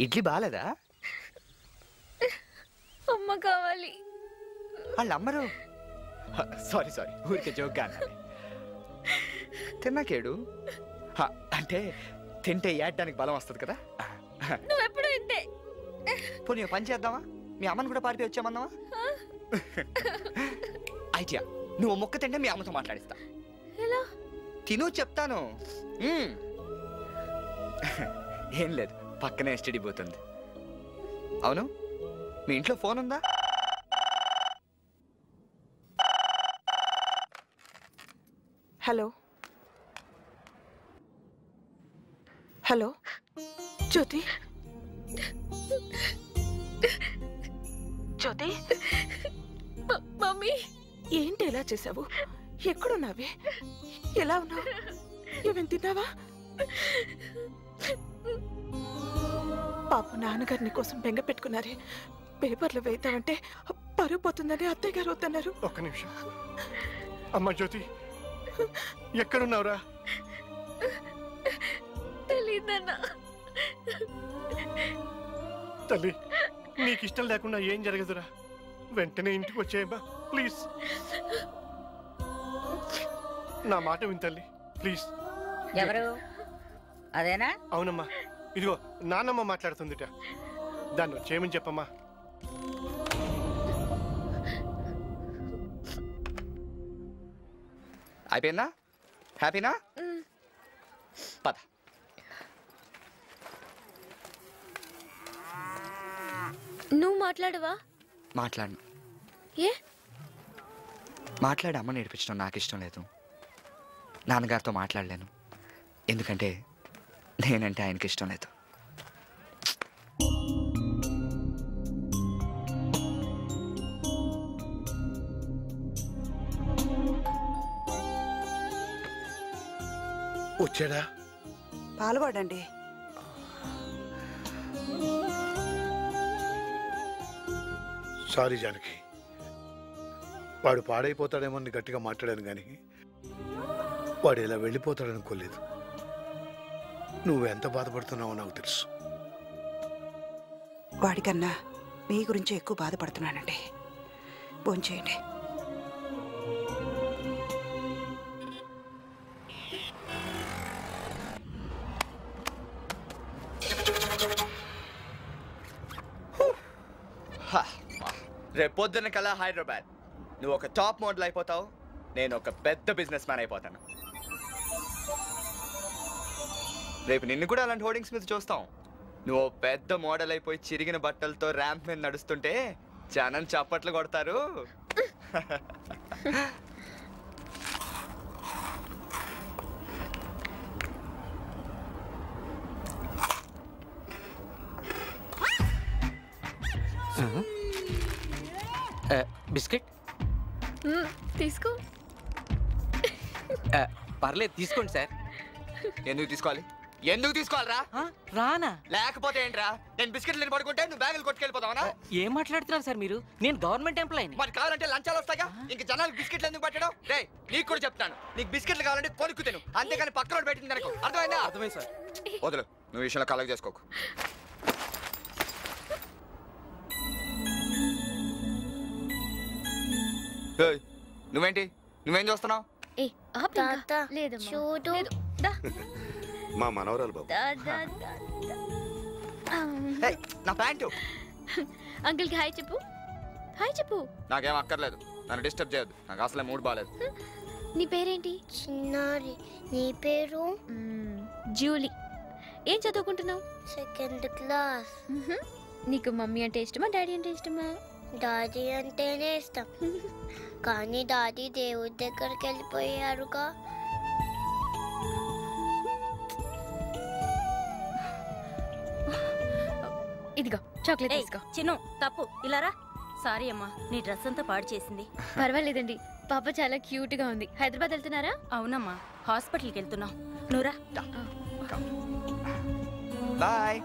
ఇడ్లీ బాలేదా? అమ్మ కావాలి. వాళ్ళు అమ్మరు. సారీ ఊరికే జోక్గా అన్నది. తిన్నాకేడు అంటే తింటే ఏడ్డానికి బలం వస్తుంది కదా. నువ్వెప్పుడు ఇంతే. పోనీ పని చేద్దామా? మీ అమ్మని కూడా పార్టీ వచ్చామన్నావా? ఐడియా, నువ్వు మొక్క తింటే మీ అమ్మతో మాట్లాడిస్తా. ఎలా? తిను చెప్తాను. ఏం లేదు, పక్కనే ఎస్టీడీ పోతుంది. అవును, మీ ఇంట్లో ఫోన్ ఉందా? హలో హలో జ్యోతి, జ్యోతి. మమ్మీ, ఏంటి ఎలా చేసావు? ఎక్కడున్నావే? ఎలా ఉన్నావు? ఏమేం తిన్నావా? పాప నాన్నగారిని కోసం బెంగ పెట్టుకున్నారే. పేపర్లో వేద్దామంటే పరుగు పోతుందని అత్తయ్య గారు వద్దన్నారు. ఒక్క నిమిషం. అమ్మ జ్యోతి, ఎక్కడున్నావురా? తెలీదన్నా. తల్లి, నీకు ఇష్టం లేకుండా ఏం జరగదురా. వెంటనే ఇంటికి వచ్చేయమ్మా ప్లీజ్. నా మాట విని తల్లి ప్లీజ్. ఎవరు? అదేనా? అవునమ్మా, ఇదిగో నాన్నమ్మ మాట్లాడుతుందిట. దాన్ని వచ్చేయమని చెప్పమ్మా. అయిపోయిందా? హ్యాపీనా? పద. నువ్వు మాట్లాడవా? మాట్లాడను. ఏ? మాట్లాడి అమ్మ నేర్పించడం నాకు ఇష్టం లేదు. నాన్నగారితో మాట్లాడలేను, ఎందుకంటే నేనంటే ఆయనకి ఇష్టం లేదు. వచ్చాడా? పాల్గొడండి. సారీ జానకి, వాడు పాడైపోతాడేమో గట్టిగా మాట్లాడాను కానీ వాడు ఇలా వెళ్ళిపోతాడనుకోలేదు. నువ్వెంత బాధపడుతున్నావో నాకు తెలుసు. వాడికన్నా మీ గురించి ఎక్కువ బాధపడుతున్నానండి. భోంచేయండి. రేపు పొద్దున్న కల్లా హైదరాబాద్. నువ్వు ఒక టాప్ మోడల్ అయిపోతావు, నేను ఒక పెద్ద బిజినెస్ మ్యాన్ అయిపోతాను. రేపు నిన్ను కూడా అలాంటి హోర్డింగ్స్ మీద చూస్తాం. నువ్వు పెద్ద మోడల్ అయిపోయి చిరిగిన బట్టలతో ర్యాంప్ మీద నడుస్తుంటే జనం చప్పట్లు కొడతారు. బిస్కెట్ తీసుకో. పర్లేదు తీసుకోండి సార్. ఎందుకు తీసుకోవాలి? ఎందుకు తీసుకోవాలరా? రానా? లేకపోతే ఏంట్రా? నేను బిస్కెట్లు పడుకుంటే నువ్వు బ్యాగులు కొట్టుకెళ్ళిపోతావా? ఏం మాట్లాడుతున్నారు సార్ మీరు? నేను గవర్నమెంట్ ఎంప్లాయీని. మరి కావాలంటే లంచాలు వస్తాగా. ఇంక జనాలకు బిస్కెట్లు ఎందుకు పట్టడం? రే, నీకు కూడా చెప్తాను, నీకు బిస్కెట్లు కావాలంటే కొనుక్కు తిను, అంతేగాని పక్కన పెట్టింది అనుకో. అర్థమైందా? అర్థమైంది సార్. వదులు, నువ్వు విషయంలో కలెక్ట్ చేసుకోకు. నువ్వేంటి, నువ్వేం చూస్తున్నావు? చూడు, మా మనవరాలు బాబు. నా ప్యాంటు. అంకుల్ కి హాయ్ చెప్పు. హాయ్ చెప్పు. నాకేం అక్కర్లేదు, నన్ను డిస్టర్బ్ చేయొద్దు, నాకు అసలే మూడ్ బాగాలేదు. నీ పేరేంటి? చిన్నారి. నీ పేరు? జూలీ. ఏం చదువుకుంటున్నావు? Second class. నీకు మమ్మీ అంటే ఇష్టమా, డాడీ అంటే ఇష్టమా? డాడీ అంటేనే ఇష్టం, కానీ డాడీ దేవుడి దగ్గరికి వెళ్ళిపోయారుగా. ఇదిగో చాక్లెట్ తీసుకో. చిన్ను తప్పు, ఇలారా. సారీ అమ్మా, నీ డ్రెస్ అంతా పాడు చేసింది. పర్వాలేదండి, పాప చాలా క్యూట్ గా ఉంది. హైదరాబాద్ వెళ్తున్నారా? అవునమ్మా, హాస్పిటల్కి వెళ్తున్నాం. నువ్వురా. బాయ్.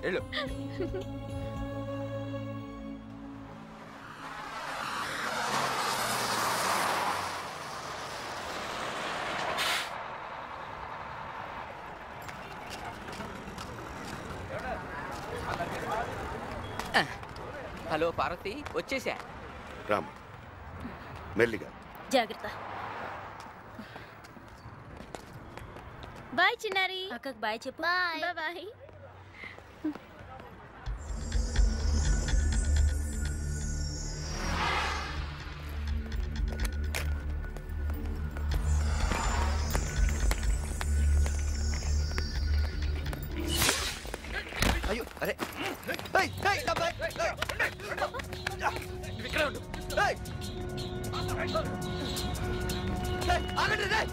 వెళ్ళు. హలో పార్వతి, వచ్చేసా. రామ మెల్లిగా. జాగ్రత్త. బాయ్ చిన్నారి. అక్కకు బాయ్ చెప్పు. బాయ్. బాయ్. అయ్యో అరే ఇక్కడే ఉండు. ఆగండి రేయ్.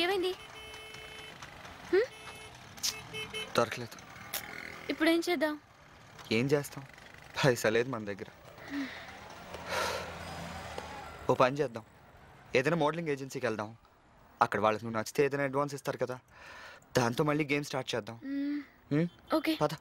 ఏమైంది? దొరకలేదు. ఇప్పుడు ఏం చేద్దాం? ఏం చేస్తాం, పైసా లేదు మన దగ్గర. ఓ పని చేద్దాం, ఏదైనా మోడలింగ్ ఏజెన్సీకి వెళ్దాం. అక్కడ వాళ్ళకి నువ్వు నచ్చితే ఏదైనా అడ్వాన్స్ ఇస్తారు కదా, దాంతో మళ్ళీ గేమ్ స్టార్ట్ చేద్దాం. ఓకే. పద.